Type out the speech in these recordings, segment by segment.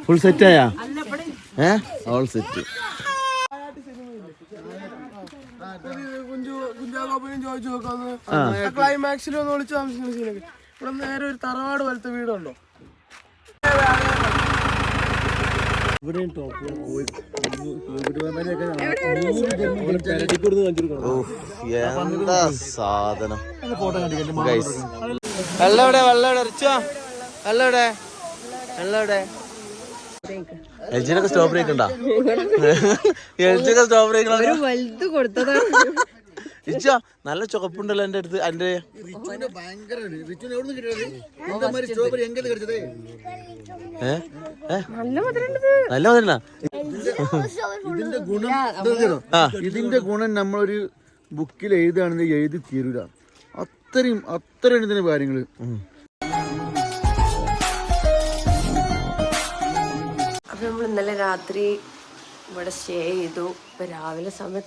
Full സെറ്റായാ? All set. ക്ലൈമാക്സിൽ ഒന്ന് വിളിച്ച് താമസിക്കുന്ന സീനൊക്കെ ഇവിടെ നേരെ ഒരു തറവാട് പോലത്തെ വീടുണ്ടോ. എന്താ സാധനം. വെള്ളവിടെ വെള്ളവിടെ റിച്ചോ വെള്ളവിടെ വെള്ളവിടെ. എൽജിനൊക്കെ സ്റ്റോപ്പ് ബ്രേക്ക് ഉണ്ടാ? എൽജിയൊക്കെ സ്റ്റോപ്പ് ബ്രേക്ക് റിച്ചോ നല്ല ചുവപ്പുണ്ടല്ലോ എന്റെ അടുത്ത്. എന്റെ നല്ല മധുര. ഇതിന്റെ ഗുണം നമ്മളൊരു ബുക്കിൽ എഴുതുകയാണെങ്കിൽ എഴുതി തീരൂല. അത്രയും ഇതിന്റെ കാര്യങ്ങള്. അപ്പൊ നമ്മൾ ഇന്നലെ രാത്രി ഇവിടെ സ്റ്റേ ചെയ്തു. ഇപ്പൊ രാവിലെ സമയം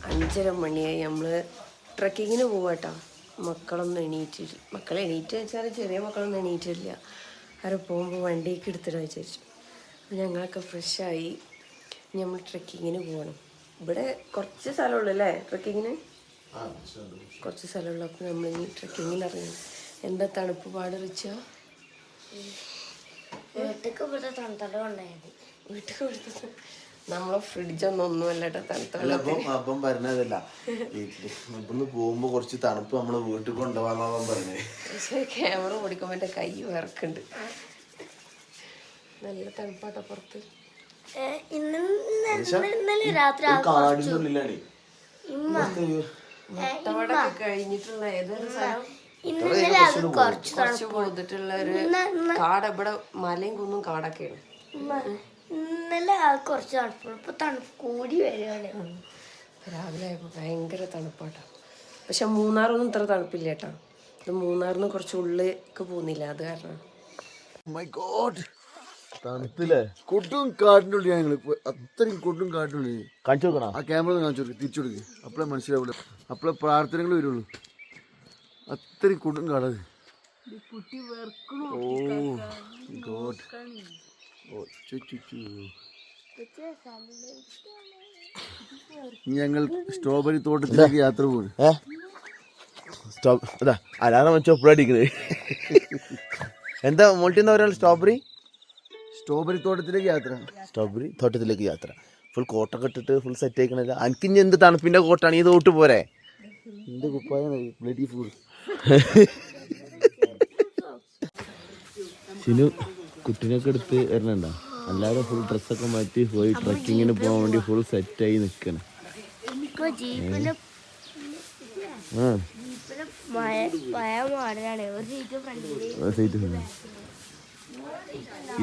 5:30 മണിയായി. നമ്മള് ട്രക്കിങ്ങിന് പോവാട്ടോ. മക്കളൊന്നും എണീറ്റില്ല. മക്കളെ എണീറ്റ് വെച്ചാൽ ചെറിയ മക്കളൊന്നും എണീറ്റില്ല. അവരെ പോകുമ്പോൾ വണ്ടിയൊക്കെ എടുത്തിട്ട് വിചാരിച്ചു. അപ്പം ഞങ്ങളൊക്കെ ഫ്രഷായി. നമ്മൾ ട്രക്കിങ്ങിന് പോകണം. ഇവിടെ കുറച്ച് സ്ഥലമുള്ളൂ അല്ലേ ട്രക്കിങ്ങിന്? കുറച്ച് സ്ഥലമുള്ളൂ. അപ്പോൾ നമ്മൾ ഇനി ട്രക്കിങ്ങിന് ഇറങ്ങണം. എന്താ തണുപ്പ് പാട് റിച്ചാ? വീട്ടിൽ കൊടുത്തത് നമ്മളെ ഫ്രിഡ്ജൊന്നും കേട്ടോ തണുത്ത അപ്പം പറഞ്ഞതല്ല. ഇവിടുന്ന് പോകുമ്പോ കുറച്ച് തണുപ്പ് നമ്മള് വീട്ടിൽ കൊണ്ടുപോകാൻ പറഞ്ഞത്. പക്ഷേ ക്യാമറ ഓടിക്കുമ്പോ എന്റെ കൈ വിറക്കുന്നുണ്ട്. നല്ല തണുപ്പാട്ടോ പുറത്ത്. കാടിനുള്ളിലാണ് മുട്ടവടൊക്കെ കഴിഞ്ഞിട്ടുള്ള ഏതൊരു സ്ഥലം കുറച്ച് പോന്നിട്ടുള്ള ഒരു കാട്. ഇവിടെ മലയും കുന്നും കാടൊക്കെയാണ്. ഇന്നലെ കുറച്ച് തണുപ്പുള്ളൂ. ഇപ്പൊ തണുപ്പ് കൂടി വരികയാണ്. രാവിലെ ആയപ്പോൾ ഭയങ്കര തണുപ്പാട്ടോ. പക്ഷെ മൂന്നാറൊന്നും ഇത്ര തണുപ്പില്ല കേട്ടോ. ഇത് മൂന്നാറിന്ന് കുറച്ച് ഉള്ളിലേക്ക് പോകുന്നില്ല, അത് കാരണം. തണുപ്പില്ലേ? കൊടും കാട്ടിന്റെ ഉള്ളിൽ ഞങ്ങള് അത്രയും കൊടും കാട്ടിനുള്ളിൽ. കാണിച്ചു കൊടുക്കണം. ആ ക്യാമറ കാണിച്ചു കൊടുക്കും, തിരിച്ചു കൊടുക്കുക. അപ്പളെ മനസ്സിലാവില്ല. അപ്പളെ പ്രാർത്ഥനകൾ വരുള്ളൂ. അത്രയും കൊടും കാടത്. ഓ ഗോഡ്. ഞങ്ങൾ സ്ട്രോബെറി തോട്ടത്തിലേക്ക് യാത്ര പോകും. അലാറം വെച്ചോ അടിക്കുന്നത്. എന്താ മോൾട്ടിന്ന് ഒരാൾ? സ്ട്രോബെറി തോട്ടത്തിലേക്ക് യാത്ര. ഫുൾ കോട്ടൊക്കെ ഇട്ടിട്ട് ഫുൾ സെറ്റ് ആയിക്കണല്ലോ. എനിക്കിഞ്ഞ് എന്ത് തണുപ്പിന്റെ കോട്ടാണ് ഈ തോട്ട് പോരെ? എന്ത് കുപ്പായാണ് ബ്ലഡി ഫുൾ. ഷിനു കുട്ടിനൊക്കെ എടുത്ത് വരണുണ്ടോ? അല്ലാതെ ഫുൾ ഡ്രസ്സൊക്കെ മാറ്റി പോയി ട്രക്കിങ്ങിന് പോകാൻ വേണ്ടി ഫുൾ സെറ്റായി നിൽക്കണം.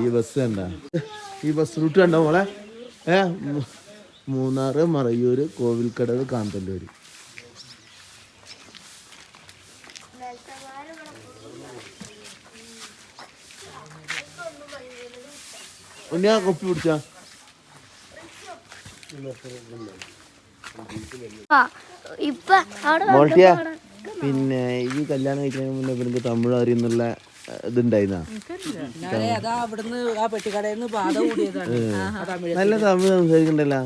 ഈ ബസ് കണ്ട? ഈ ബസ് റൂട്ട് കണ്ടോ മോളെ? മൂന്നാറ്, മറയൂര്, കോവിൽക്കടവ്, കാന്തല്ലൂര്. ഉണ്ണിയാ കൊപ്പി പിടിച്ചാ? മോൾട്ടിയാ, പിന്നെ ഈ കല്യാണം കഴിക്കുന്നതിന് മുന്നേ ഇവർക്ക് തമിഴ് അറിയുന്നുള്ള ഇതുണ്ടായിരുന്ന? നല്ല തമിഴ് സംസാരിക്കണ്ടല്ലോ.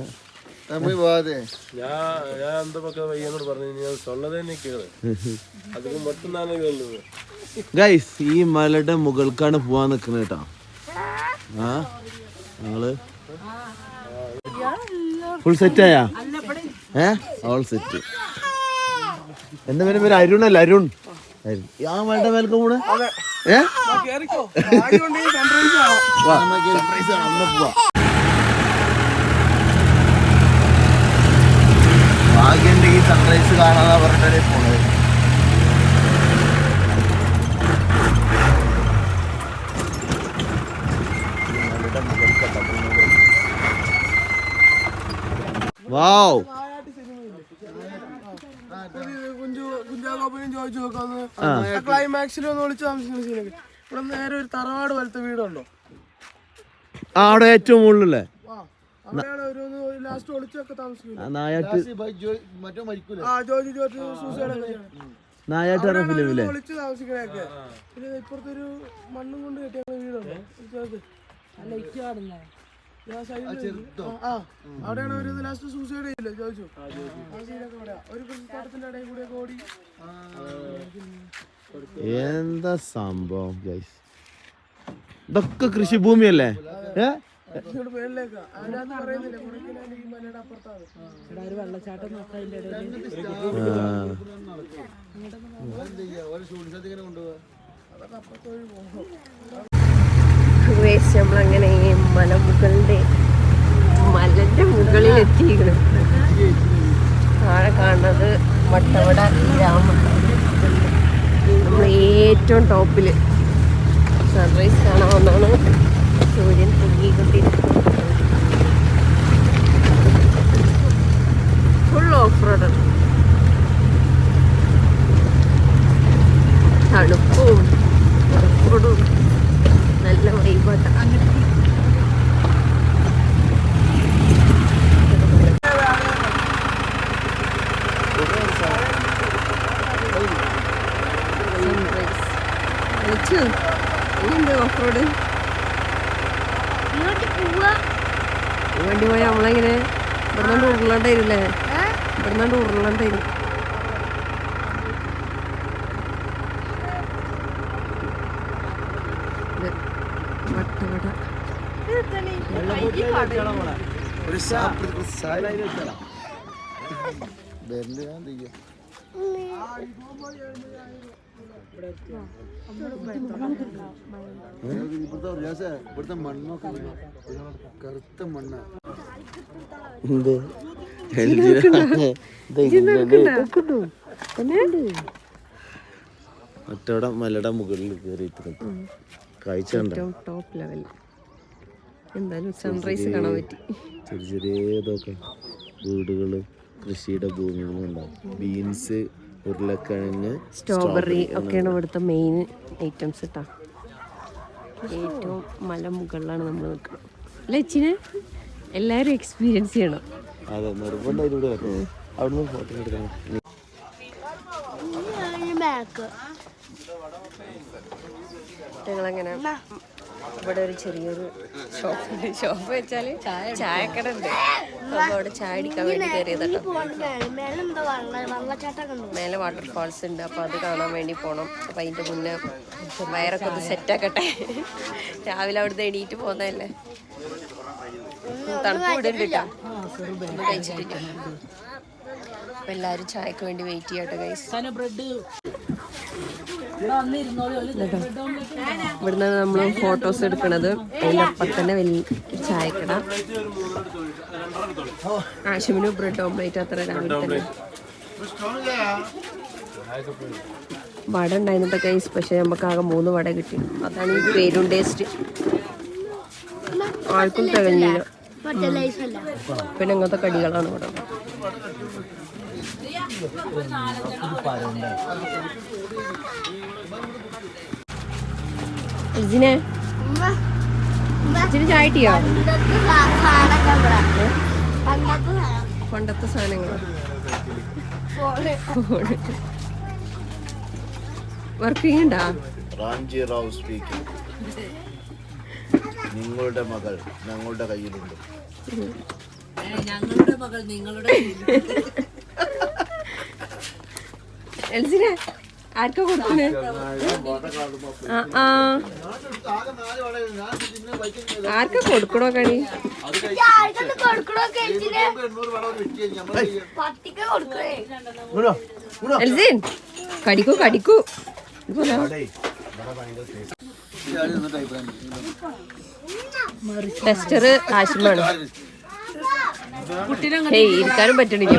തമിഴ് പോവാതെ ഗൈസ്, ഈ മലയുടെ മുകൾക്കാണ് പോവാൻ നിക്കുന്നത് കേട്ടോ. ഞങ്ങള് ഫുൾ സെറ്റായാ? All set. എന്താ പേര്? അരുണല്ല, അരുൺ. ആ മലയുടെ മേൽക്ക് കൂടെ ഭാഗ്യന്റെ ഈ സൺറൈസ് കാണാതെ പറഞ്ഞിട്ടേ പോണത്. വാവ്. കുഞ്ചാക്കോപ്പനും ചോദിച്ചു നോക്കാന്ന് ക്ലൈമാക്സിൽ ഒന്ന് വിളിച്ച് താമസിക്കുന്ന സീനൊക്കെ ഇവിടെ നേരെ ഒരു തറവാട് പോലത്തെ വീടുണ്ടോ. അവിടെ ഏറ്റവും മുകളിലല്ലേ? ലാസ്റ്റ് ഒളിച്ചൊക്കെ താമസിക്കും. നായാട്ട് പറഞ്ഞ ഫിലിമില്ലേ ഒളിച്ച് താമസിക്കണൊക്കെ. പിന്നെ ഇപ്പുറത്തൊരു മണ്ണും കൊണ്ട് കെട്ടിയ വീടുണ്ട്. അവിടെയാണ് ഒരു ലാസ്റ്റ് സൂസൈഡ് ചെയ്യില്ലേ ചോദിച്ചു. ആ സീനൊക്കെ അവിടെ ഒരു കൃഷിത്തോട്ടത്തിന്റെ ഇടയിൽ കൂടെ ഓടി. എന്താ സംഭവം ഗൈസ്, ഇതൊക്കെ കൃഷിഭൂമിയല്ലേ? പേരിലേക്കാ അതിനകത്ത് പറയുന്നില്ല കുടക്കിനാല് ഈ മലയുടെ അപ്പുറത്താണ്. അതൊക്കെ അപ്പുറത്തോഴി പോകും. നമ്മളങ്ങനെ മലന്റെ മുകളിൽ എത്തിയിരിക്കണം. താഴെ കാണുന്നത് വട്ടവട ഗ്രാമം. നമ്മൾ ഏറ്റവും ടോപ്പില് സൺറൈസ് കാണാവുന്നതാണ്. സൂര്യൻ പൊങ്ങിക്കൊണ്ടിരിക്കുന്നത്. ഫുൾ ഓഫ് റോഡാണ്. തണുപ്പും ഓഫ് റോഡും നല്ല വൈബാട്ടാണ്. ഓഫ് റോഡ് വണ്ടി പോയാൽ നമ്മളെങ്ങനെ ഇവിടുന്നാണ്ട് ഉരുളണ്ടായിരുന്നല്ലേ? ഇവിടുന്നാണ്ട് ഉരുളണ്ടായിരുന്നു. വട്ടവട ഇവിടുത്തെ മണ്ണൊക്കെ കറുത്ത മണ്ണ. മറ്റവിടെ മലയുടെ മുകളിൽ കയറിയിട്ട് കാഴ്ച ടോപ്പ് ലെവൽ. എന്തായാലും സൺറൈസ് കാണാൻ പറ്റി. ചെറിയ ചെറിയ ഇതൊക്കെ വീടുകള്, കൃഷിയുടെ ഭൂമികളും ഉണ്ടാവും. ബീൻസ്, ഉരുളക്കിഴങ്ങ്, സ്ട്രോബെറി ഒക്കെയാണ് ഇവിടുത്തെ മെയിൻ ഐറ്റംസ് കേട്ടോ. ഏറ്റവും മലമുകളിലാണ് നമ്മൾ നിൽക്കുന്നത്. ലച്ചിനെ എല്ലാവരും എക്സ്പീരിയൻസ് ചെയ്യണം. അതെ, നിർബന്ധമായിട്ട് വരണം. അവിടുന്ന് ഫോട്ടോ എടുക്കണം. ഞങ്ങളങ്ങനെ ഇവിടെ ഒരു ചെറിയൊരു ഷോപ്പുണ്ട്. ഷോപ്പ് വെച്ചാൽ ചായക്കട ഉണ്ട്. അപ്പോൾ അവിടെ ചായ അടിക്കാൻ വേണ്ടി കയറിയതട്ടോ. മേലെ വാട്ടർഫാൾസ് ഉണ്ട്. അപ്പോൾ അത് കാണാൻ വേണ്ടി പോകണം. അപ്പം അതിൻ്റെ മുന്നേ വയറൊക്കെ ഒന്ന് സെറ്റാക്കട്ടെ. രാവിലെ അവിടുന്ന് എണീറ്റ് പോകുന്നതല്ലേ. തണുപ്പ് ഇവിടെ ഉണ്ട് കേട്ടോ. ഒന്നും കഴിച്ചിട്ടില്ല. അപ്പം എല്ലാവരും ചായക്ക് വേണ്ടി വെയിറ്റ് ചെയ്യട്ടെ ഗൈസ്. ഇവിടുന്ന് നമ്മൾ ഫോട്ടോസ് എടുക്കണത്. അതിൻ്റെ അപ്പം തന്നെ വലിയ ചായക്കട. ആശുവിന് ബ്രെഡ് ഓംപ്ലേറ്റ് അത്ര രാവിലെ തന്നെ വട ഉണ്ടായിരുന്നിട്ട് ഗൈസ്. പക്ഷെ നമുക്ക് ആകെ 3 വട കിട്ടി. അതാണ് ഈ പേരും ടേസ്റ്റ്. ആൾക്കും തികഞ്ഞില്ല. പിന്നെ അങ്ങനത്തെ കടികളാണ് ഇവിടെ. ഇജിനെ ചായ കിട്ടിയോ? പണ്ടത്തെ സാധനങ്ങളോ? വർക്ക് ചെയ്യണ്ടാ? റാംജി റാവു സ്പീക്കിംഗ്. നിങ്ങളുടെ മകൾ ഞങ്ങളുടെ കയ്യിലുണ്ട്. ഞങ്ങളുടെ മകൾ നിങ്ങളുടെ എൽസിനെ ആർക്കാ കൊടുക്കണേ? ആർക്കാ കൊടുക്കണോ കണി? എൽസിൻ കടിക്കൂ കടിക്കൂ. ടെസ്റ്റർ ആശുമാണ്. ഇരിക്കാനും പറ്റണില്ല.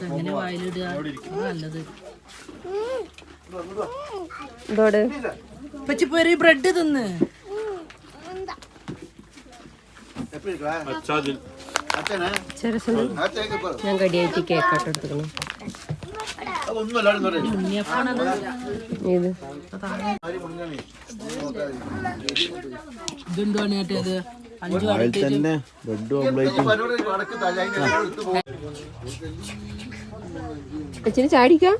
എങ്ങനെ വായിലിടുക നല്ലത്. എന്തോട് പച്ചിപ്പോരി ബ്രെഡ് തിന്ന്. ഞാൻ കടിയായിട്ട് കേക്കാട്ട് എടുത്തുക്കണം. ഇതെന്താണ് കേട്ടത്? അതിൽ തന്നെ ബ്രെഡ് ഓംലേറ്റും. അച്ഛന് ചാടിക്കാം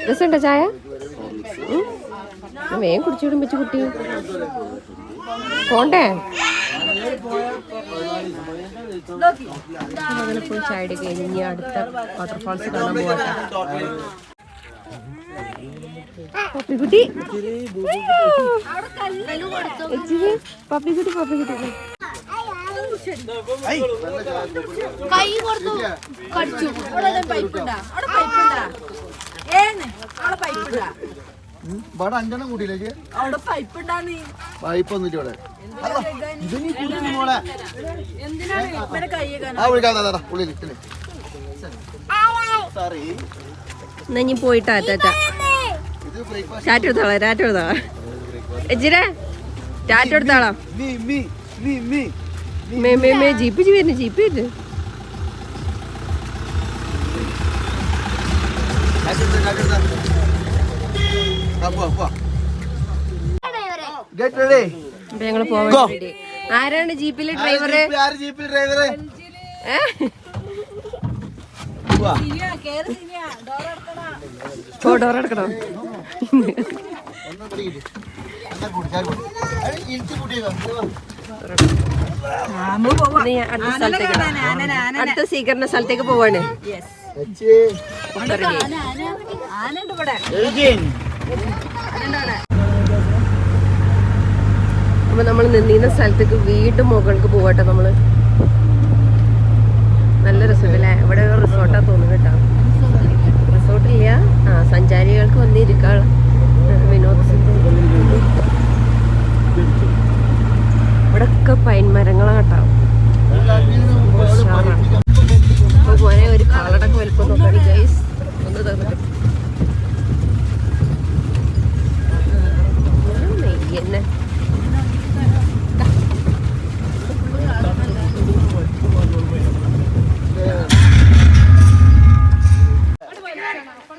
രസമുണ്ടോ ചായ? വേഗം കുടിച്ചിടും വെച്ച് കുട്ടി പോണ്ടേ? അങ്ങനെ പോയി ചായ കഴിഞ്ഞ് ഇനി അടുത്ത വാട്ടർഫാൾസ് കാണാൻ പോവാട്ടെ. പപ്പിക്കുട്ടി പപ്പിക്കുട്ടി പപ്പിക്കുട്ടി കൈ കൊടുത്തു കടിച്ചു. അഞ്ചെണ്ണം കൂട്ടിയില്ലേ പൈപ്പ് ഒന്നിട്ട് ഇവിടെ എന്നാ ഇനി പോയിട്ടാ ടാറ്റ എടുത്തോളാം ടാറ്റ എടുത്തോളാം എച്ചിരെ ടാറ്റ എടുത്തോളാം. ജീപ്പ് വരുന്നു ജീപ്പ് വരുന്നു. ഞങ്ങള് പോവാൻ വേണ്ടി. ആരാണ് ജീപ്പിലെ ഡ്രൈവറ്? ഡോർ എടുക്കണോ? അടുത്ത സ്വീകരണ സ്ഥലത്തേക്ക് പോവാണ്. അപ്പൊ നമ്മൾ നിന്നിരുന്ന സ്ഥലത്തേക്ക് വീണ്ടും മുകൾക്ക് പോവാട്ടെ. നമ്മള് നല്ല റിസോർട്ട് അല്ലേ? ഇവിടെ റിസോർട്ടാ തോന്നുന്നു കേട്ടോ. റിസോർട്ടില്ല, സഞ്ചാരികൾക്ക് വന്നിരിക്കാൻ വിനോദസഞ്ചാരി. ഇവിടൊക്കെ പൈൻ മരങ്ങളാ കേട്ടോ. മോനെ ഒരു കാളടൊക്കെ വലിപ്പം നോക്കാടി ഗൈസ്. ഒന്ന് തന്നിട്ട് നെയ്യന്നെ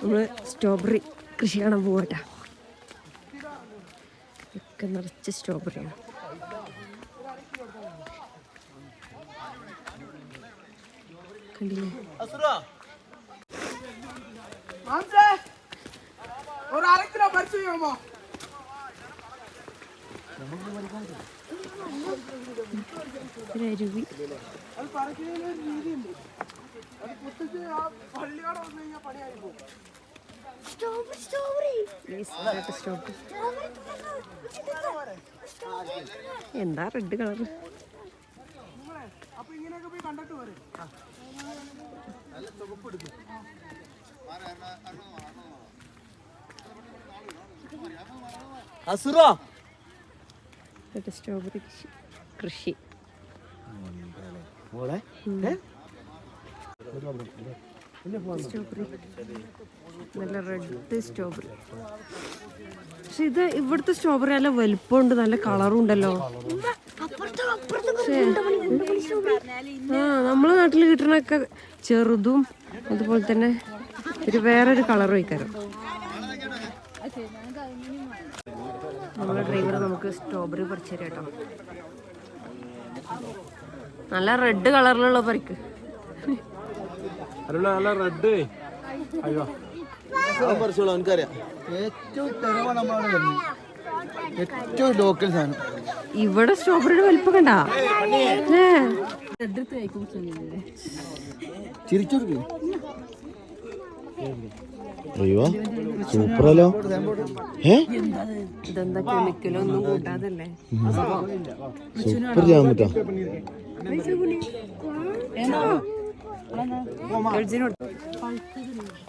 നമ്മള് സ്ട്രോബെറി കൃഷി കാണാൻ പോവാട്ടാ. ഒക്കെ നിറച്ച് സ്ട്രോബെറിയാണ്. കണ്ടില്ലേ? അരുവി എന്താ റെഡ് കളർ? സ്ട്രോബെറി കൃഷി. സ്ട്രോബെറി നല്ല റെഡ് സ്ട്രോബെറി. പക്ഷെ ഇത് ഇവിടുത്തെ സ്ട്രോബെറി നല്ല വലുപ്പമുണ്ട്, നല്ല കളറും ഉണ്ടല്ലോ. നമ്മളെ നാട്ടിൽ കിട്ടണൊക്കെ ചെറുതും അതുപോലെ തന്നെ ഒരു വേറൊരു കളറും വയ്ക്കാറും. നമ്മളെ ഡ്രൈവർ നമുക്ക് സ്ട്രോബെറി പറിച്ചു തരാം കേട്ടോ. നല്ല റെഡ് കളറിലുള്ള പറിക്ക്. നല്ല റെഡ് എനിക്കറിയാം. ഏറ്റവും തെരവാണ് നമ്മളവിടെ വരുന്നത്. ഏറ്റവും ലോക്കൽ സാധനം. ഇവിടെ സ്ട്രോബെറിയുടെ വലിപ്പം കണ്ടാ? ചിരിച്ചോടുക്കും. അയ്യോ സൂപ്പറല്ലോ. ഇതെന്താ കെമിക്കലോ ഒന്നും കൂട്ടാതല്ലേ? സൂപ്പർ ചെയ്യാൻ പറ്റാ.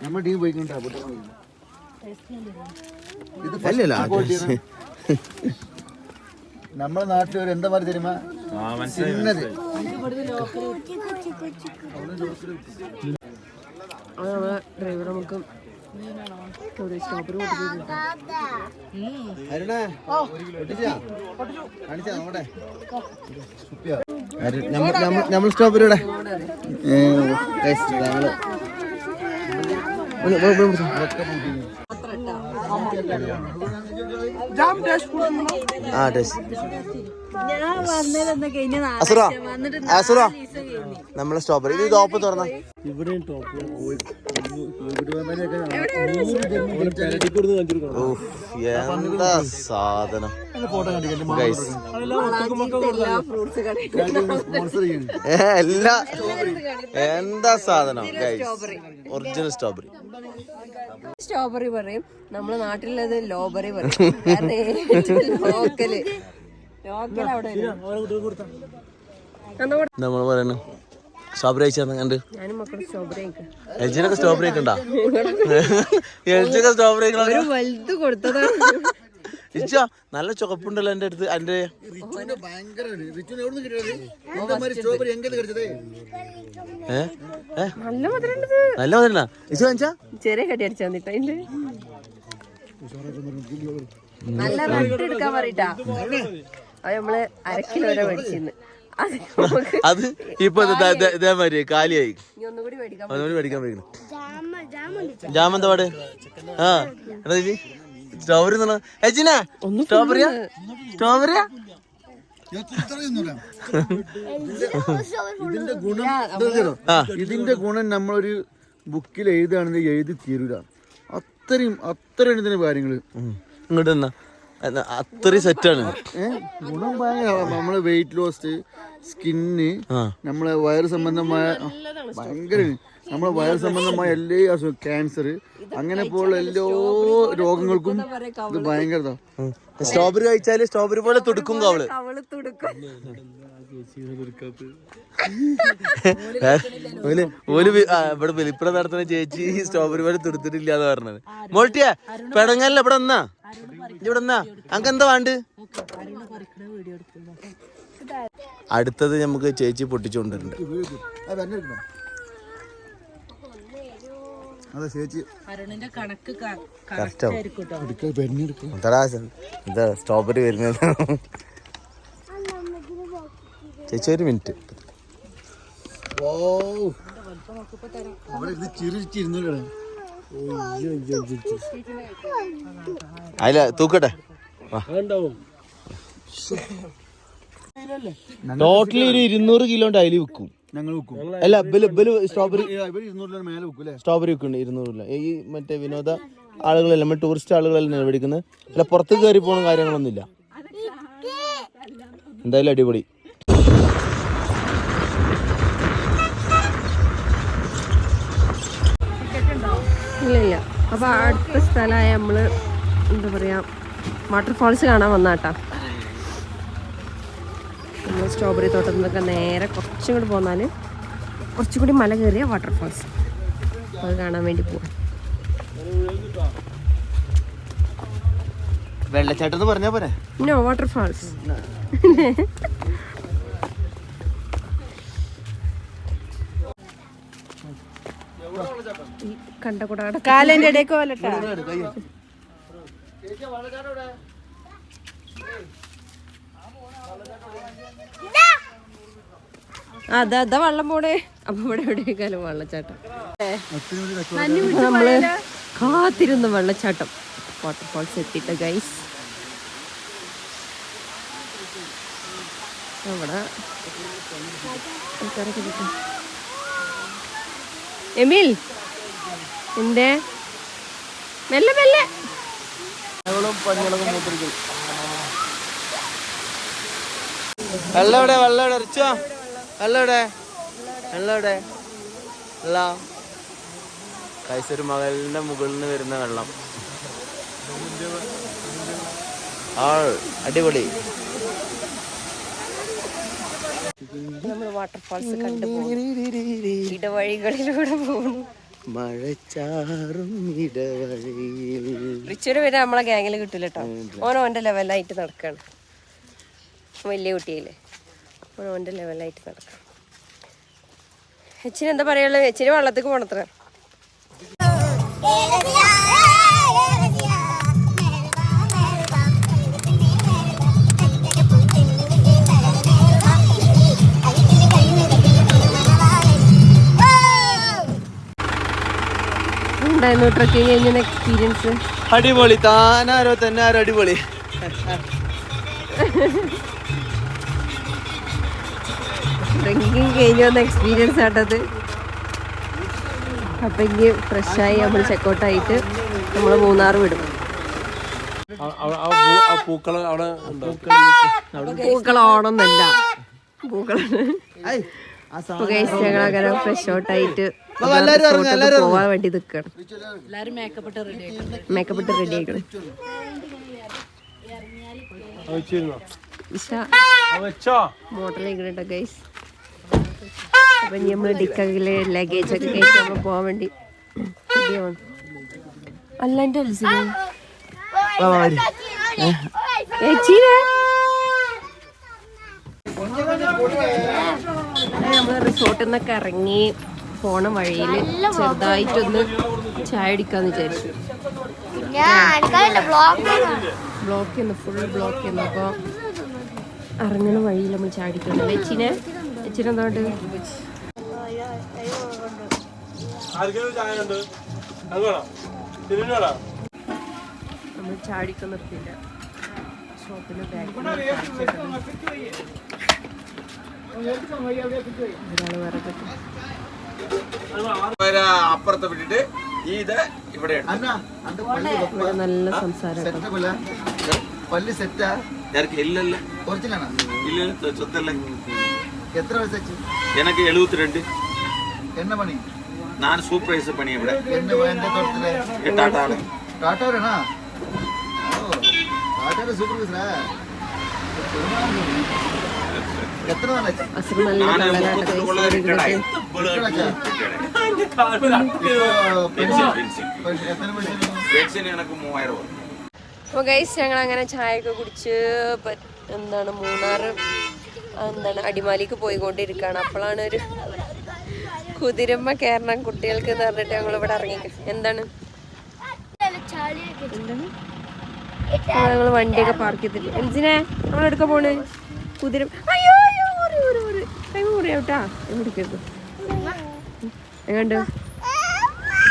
നമ്മൾ ടീം പോയിക്കൊണ്ടാ നമ്മളെ നാട്ടിൽ ഒരു എന്താ പറയുക തരുമാ ചിന്നത്. ഡ്രൈവർ നമുക്ക് ഒരു സ്ട്രോബെറി നമ്മൾ സ്ട്രോബെറിയുടെ ജാം ടേസ്റ്റ് കൂടുന്നു. ആ ടേസ്റ്റ്. ഞാൻ വന്നതെന്താ കഴിഞ്ഞ അസുറ അസുറ നമ്മളെ സ്ട്രോബെറി ഇത് ടോപ്പ് തുറന്ന ഇവിടെയും ടോപ്പ് എന്താ സാധനം ഗൈസ്. എല്ലാ എന്താ സാധനം ഗൈസ്. Original strawberry. സ്ട്രോബെറി പറയും, നമ്മളെ നാട്ടിലുള്ളത് ലോബറി പറയും. ലോക്കല് അവിടെ നമ്മൾ പറയുന്നു സ്ട്രോബെറി കഴിച്ചാ കണ്ട്. ഞാനും മക്കളും സ്ട്രോബെറി എൽജിനൊക്കെ സ്ട്രോബെറി ഒക്കെ ഉണ്ടാ? എൽജിയൊക്കെ സ്ട്രോബെറി ഒരു വലുത് കൊടുത്തതാണ്. ഇച്ചാ നല്ല ചുവപ്പുണ്ടല്ലോ എന്റെ അടുത്ത്. എന്റെ നല്ല മധുരം നല്ല മധുരണ്ടാ ഇച്ച വാങ്ങിച്ചാ? ചെറിയ കടി അടിച്ചാ വന്നിട്ട് അതിന്റെ നല്ല റെഡ് എടുക്കാൻ പറയട്ടാ. അത് നമ്മള് 1 കിലോ വരെ മേടിച്ചിരുന്നു. അത് ഇപ്പൊ ഇതേമാതിരി കാലിയായി. ഒന്നുകൂടി മേടിക്കാം. ഒന്നുകൂടി മേടിക്കാൻ പോയിക്കുന്നു. ജാമെന്താ പാട്? ആ എന്താ ചേച്ചി സ്ട്രോബെറി ഏച്ചിനാ? സ്ട്രോബെറിയാ? സ്ട്രോബെറിയാ? ഇതിന്റെ ഗുണം നമ്മളൊരു ബുക്കിൽ എഴുതുകയാണെങ്കിൽ എഴുതി തീരൂല. അത്രയും ഇതിന്റെ കാര്യങ്ങള് ഇങ്ങോട്ട് എന്നാ അത്രയും സെറ്റാണ്. ഗുണം ഭയങ്കര. നമ്മള് വെയിറ്റ് ലോസ്, സ്കിന്ന്, നമ്മളെ വയറ് സംബന്ധമായ ഭയങ്കര നമ്മളെ വയറ് സംബന്ധമായ എല്ലാ അസുഖം, ക്യാൻസർ അങ്ങനെ പോലുള്ള എല്ലാ രോഗങ്ങൾക്കും ഇത് ഭയങ്കര. സ്ട്രോബെറി കഴിച്ചാല് സ്ട്രോബെറി പോലെ തുടുക്കും കവള്. ഇവിടെ വെലിപ്പുറം നടത്തുന്ന ചേച്ചി സ്ട്രോബെറി പോലെ തുടുത്തിട്ടില്ല എന്ന് പറഞ്ഞത്. മോൾട്ടിയാ പെടങ്ങല്ല ഇവിടെ വന്നാ? ഇവിടെ വന്നാ അനക്ക് എന്താ വേണ്ട? അടുത്തത് നമുക്ക് ചേച്ചി പൊട്ടിച്ചുകൊണ്ടിട്ടുണ്ട്. സ്ട്രോബെറി വരുന്നത്. ചേച്ചി ഒരു മിനിറ്റ്. അല്ല തൂക്കട്ടെ. ടോട്ടലി ഒരു 200 കിലോന്റെ അതിൽ വിൽക്കും. ഞങ്ങൾ വെക്കും. അല്ല സ്ട്രോബെറി മേലെ വെക്കും. സ്ട്രോബെറി വിൽക്കുന്നുണ്ട് 200 ഈ മറ്റേ വിനോദ ആളുകളെല്ലാം നമ്മൾ ടൂറിസ്റ്റ് ആളുകളെല്ലാം മേടിക്കുന്നത്. അല്ല പുറത്ത് കയറി പോകണ കാര്യങ്ങളൊന്നുമില്ല. എന്തായാലും അടിപൊളി. ഇല്ല. അപ്പൊ അടുത്ത സ്ഥലമായ നമ്മള് എന്താ പറയാ വാട്ടർഫാൾസ് കാണാൻ വന്നാട്ടാ. നമ്മൾ സ്ട്രോബെറി തോട്ടത്തിൽ നിന്നൊക്കെ നേരെ കുറച്ചും കൂടി പോന്നാല് കുറച്ചും കൂടി മല കയറിയ വാട്ടർഫാൾസ്, അത് കാണാൻ വേണ്ടി പോവാം. വെള്ളച്ചാട്ടം പറഞ്ഞാ പോരെ? No waterfalls. കണ്ട കൂടെ കാലിന്റെ ഇടയ്ക്ക് പോലട്ടാ. അതാ വെള്ളം പോണേ. അപ്പൊ ഇവിടെ എവിടെയൊക്കെയാലും വെള്ളച്ചാട്ടം. നമ്മള് കാത്തിരുന്ന വെള്ളച്ചാട്ടം വാട്ടർഫാൾസ് എത്തിയിട്ട് ഗൈസ്. അവിടെ ആൾക്കാരൊക്കെ കിട്ടും. എമിൽ എന്തേ മെല്ലെ മെല്ലെ. വെള്ളം എവിടെ റിച്ചോ? വെള്ളം എവിടെ? കൈസൊരു മകളിന്റെ മുകളിൽ നിന്ന് വരുന്ന വെള്ളം. അടിപൊളി. നമ്മൾ വാട്ടർഫാൾസ് കണ്ടു ഇടവഴികളിലൂടെ പോകുന്നു. മഴച്ചാറും ഇടവഴിയിൽ. റിച്ചൊരു വരെ നമ്മളെ ഗ്യാങ്ങിൽ കിട്ടൂല കേട്ടോ. ഓൻ്റെ ലെവലായിട്ട് നടക്കാണ്. വലിയ കുട്ടിയില്ലേ, ഓൻ്റെ ലെവലായിട്ട് നടക്കാം. എച്ചിന് എന്താ പറയുള്ളൂ? എച്ചിന് വെള്ളത്തേക്ക് പോണത്ര. ഉണ്ടായിരുന്നു ട്രക്കിങ് കഴിഞ്ഞ എക്സ്പീരിയൻസ്? അടിപൊളി, താനാരോ തന്നെ ആരോ അടിപൊളി. ട്രക്കിങ് കഴിഞ്ഞ വന്ന എക്സ്പീരിയൻസ് ആട്ടത്. അപ്പം ഇനി ഫ്രഷായി നമ്മൾ ചെക്കൗട്ടായിട്ട് നമ്മൾ മൂന്നാർ വിടും. പൂക്കളോണന്നല്ല, ഞങ്ങളങ്ങനെ ഫ്രഷ് ഔട്ടായിട്ട് പോവാൻ വേണ്ടി നിൽക്കണം. മേക്കപ്പ് റെഡി ആയിക്കണം. മോട്ടറിലേക്കിട്ടോ ഗൈസ്. അപ്പൊ ഇനി നമ്മള് ഡിക്കയില് ലഗേജ് ഒക്കെ കയറ്റി നമ്മൾ പോവാൻ വേണ്ടി അല്ല എന്റെ നമ്മള് റിസോർട്ടിൽ നിന്നൊക്കെ ഇറങ്ങി പോണ വഴിയിൽ ചെറുതായിട്ടൊന്ന് ചായ അടിക്കാന്ന് വിചാരിച്ചു. ബ്ലോക്ക് ചെയ്യുന്നു, ഫുൾ ബ്ലോക്ക് ചെയ്യുന്നു. അപ്പൊ ഇറങ്ങണ വഴിയിൽ നമ്മൾ ചായ അടിക്കുന്നു. വെച്ചിനെന്തോണ്ട് നമ്മൾ ചാടിക്കാൻ നിർത്തില്ല. ഷോപ്പിന്റെ അപ്പുറത്ത് വിട്ടിട്ട് ഇവിടെ നല്ല സംസാരം. പല്ല് സെറ്റാ? ഇല്ലല്ല, ഒറിജിനലാണോ? ഇല്ല, സ്വത്തല്ലേ. എത്ര വയസ്സാச்சு? எனக்கு 72. என்ன பணி? நான் சூப்பர்வைசர் பணி ഇവിടെ. எந்த தோட்டத்துல? டாடால. டாடாலனா? ஓ, டாடால சூப்பர்வைசரா? எத்தனை நாளாச்சு? അസുഖം നല്ല കള്ളനായിട്ട് പെൻഷൻ എനിക്ക് 3000 രൂപ. അപ്പോൾ ഗൈസ് ഞങ്ങൾ അങ്ങനെ ചായയൊക്കെ കുടിച്ച് എന്താണ് മൂന്നാർ അടിമാലിക്ക് പോയിക്കൊണ്ടിരിക്കുകയാണ്. അപ്പോഴാണ് ഒരു കുതിരമ്മ കയറണം കുട്ടികൾക്ക് എന്ന് പറഞ്ഞിട്ട് ഞങ്ങൾ ഇവിടെ ഇറങ്ങി. എന്താണ് ഞങ്ങൾ വണ്ടിയൊക്കെ പാർക്ക് ചെയ്തിട്ട് എന്തിനാ നമ്മളെടുക്കാൻ പോണ്? കുതിര അയ്യോ പറയാട്ടാ പിടിക്കരുത്. എങ്ങണ്ട്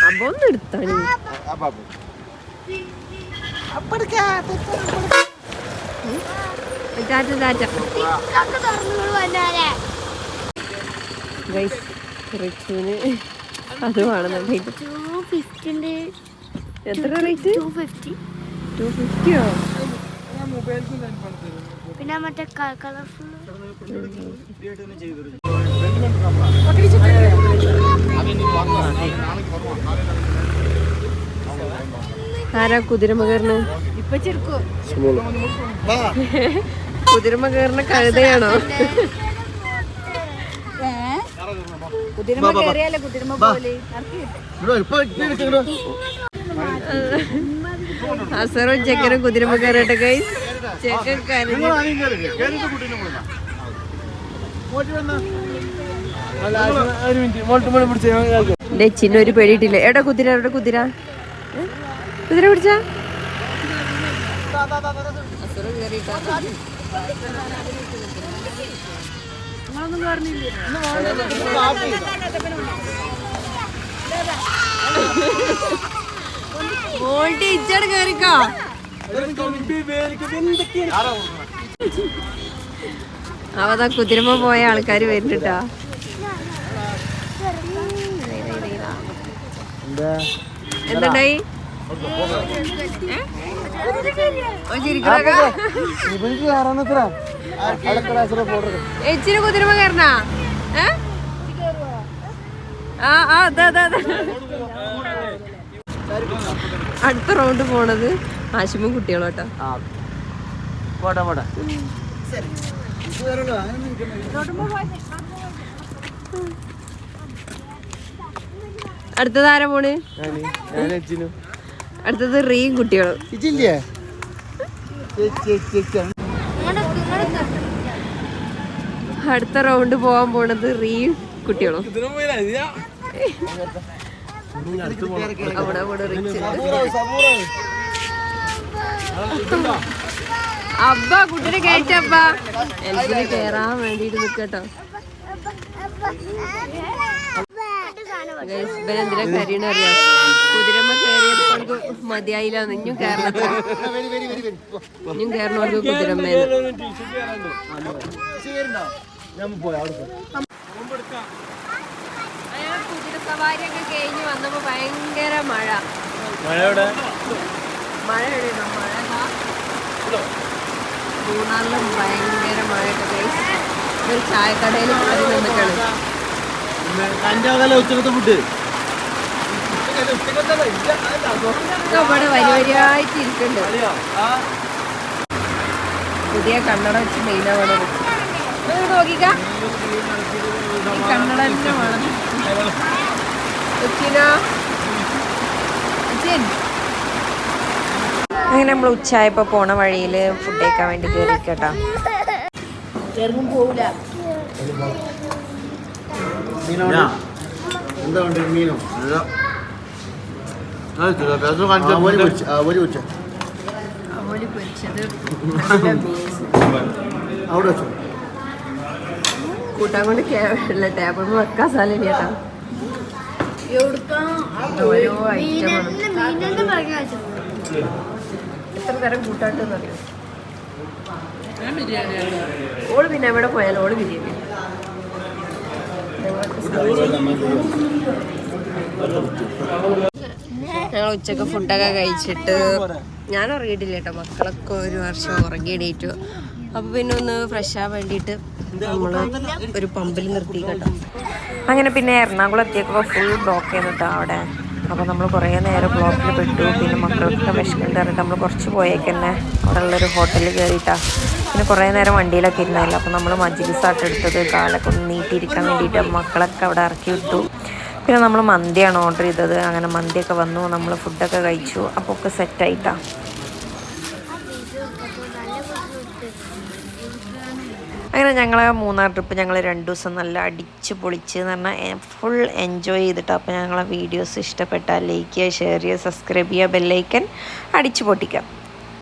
അപ്പൊ ഒന്ന് എടുത്താണ്. റിച്ചുവിന് അത് വേണമെന്നുണ്ടെങ്കിൽ എത്ര റേറ്റ്? 250യോ? പിന്നെ മറ്റേ കളർഫുൾ ആരാ കുതിരമ്മ കയറിന്? കുതിരമ്മ കയറിന കഴുതയാണോ? അസറും ചെക്കനും കുതിരമ്മ കയറട്ടെ കൈ. ചെക്കൻ കരഞ്ഞു. ചിന്നൊരു പേടിയിട്ടില്ല. എവിടെ കുതിര? എവിടെ കുതിര? കുതിര പിടിച്ച ഇച്ചട് കേറിക്കോ. അവതാ കുതിരമ്മ പോയ ആൾക്കാര് വരുന്നുട്ടാ. എന്തായി എച്ചിന് കുതിരമ്മ കയറണാ? അടുത്ത റൗണ്ട് പോണത് ആശുമും കുട്ടികളോട്ടാ. അടുത്തത് ആരാ പോണ്? അടുത്തത് റീയും കുട്ടികളും. അടുത്ത റൗണ്ട് പോവാൻ പോണത് റീയും കുട്ടികളും. അവിടെ അബ്ബ കുട്ടിനെ കയറ്റബ്ബ. എൽസിന് കേറാൻ വേണ്ടിട്ട് നിക്കട്ടോ. എന്തിനാ കരീണ അറിയാം. കുതിരമ്മ കയറിയപ്പോൾ മതിയായില്ല ഇഞ്ഞും കയറണത്ര ഇഞ്ഞും കയറണവർക്ക് കുതിരമ്മേന്ന് അയാൾ കുതിര സവാരിയൊക്കെ കഴിഞ്ഞ് വന്നപ്പോ ഭയങ്കര മഴ മഴ മൂന്നാറിലും ഭയങ്കര മഴയൊക്കെ കഴിച്ച് ഒരു ചായക്കടയിൽ കയറി നിന്നിട്ടാണ് ഉച്ചക്കത്തെ ഫുഡ് ഇവിടെ വരിവരിയായിട്ട് ഇരിക്കുന്നുണ്ട് പുതിയ കണ്ണട വെച്ച് മെയിനാണ് നോക്കിക്ക ഈ കണ്ണട തന്നെ വേണം അങ്ങനെ നമ്മൾ ഉച്ചയായപ്പോൾ പോണ വഴിയിൽ ഫുഡ് കഴിക്കാൻ വേണ്ടി കയറി കേട്ടോ ചെറുക്കും പോവില്ല എന്താ വേണ്ടത്? മീനോ? അവല് പൊരിച്ചത് അവിടെ വെച്ചോ. കൂട്ടാൻ കൊണ്ട് ടേബിൾ വെക്കാൻ സ്ഥലം കേട്ടോ ഓരോ ഐറ്റമാണ് എത്ര തരം കൂട്ടാട്ടെന്ന് അറിയാം ഓള് പിന്നെ എവിടെ പോയാലും ഓള് ബിരിയാണി ഞങ്ങൾ ഉച്ചക്ക് ഫുഡൊക്കെ കഴിച്ചിട്ട് ഞാൻ ഉറങ്ങിയിട്ടില്ല കേട്ടോ മക്കളൊക്കെ ഒരു വർഷം ഉറങ്ങി എണീറ്റു അപ്പോൾ പിന്നെ ഒന്ന് ഫ്രഷ് ആവാൻ വേണ്ടിയിട്ട് നമ്മൾ ഒരു പമ്പിൽ നിർത്തി കേട്ടോ അങ്ങനെ പിന്നെ എറണാകുളം എത്തിയപ്പോൾ ഫുൾ ബ്ലോക്ക് ചെയ്തിട്ടോ അവിടെ അപ്പോൾ നമ്മൾ കുറേ നേരം ബ്ലോക്കിൽ പെട്ടു പിന്നെ മക്കൾക്ക് വിശക്കുണ്ട് പറഞ്ഞിട്ട് നമ്മൾ കുറച്ച് പോയേക്ക് തന്നെ അവിടെ ഉള്ളൊരു ഹോട്ടലിൽ കയറിയിട്ടാണ് പിന്നെ കുറേ നേരം വണ്ടിയിലൊക്കെ ഇരുന്നല്ലോ അപ്പോൾ നമ്മൾ മജ്ലിസാട്ട് എടുത്തത് കാലൊക്കെ ഒന്ന് നീട്ടിയിരിക്കാൻ വേണ്ടിയിട്ട് മക്കളൊക്കെ അവിടെ ഇറക്കി വിട്ടു പിന്നെ നമ്മൾ മന്തിയാണ് ഓർഡർ ചെയ്തത് അങ്ങനെ മന്തിയൊക്കെ വന്നു നമ്മൾ ഫുഡൊക്കെ കഴിച്ചു അപ്പോൾ ഒക്കെ സെറ്റായിട്ടാണ് അങ്ങനെ ഞങ്ങൾ മൂന്നാർ ട്രിപ്പ് ഞങ്ങൾ 2 ദിവസം നല്ല അടിച്ച് പൊളിച്ച് എന്ന് പറഞ്ഞാൽ ഫുൾ എൻജോയ് ചെയ്തിട്ട് അപ്പോൾ ഞങ്ങളെ വീഡിയോസ് ഇഷ്ടപ്പെട്ടാൽ ലൈക്ക് ചെയ്യുക ഷെയർ ചെയ്യുക സബ്സ്ക്രൈബ് ചെയ്യുക ബെല്ലൈക്കൻ അടിച്ച് പൊട്ടിക്കുക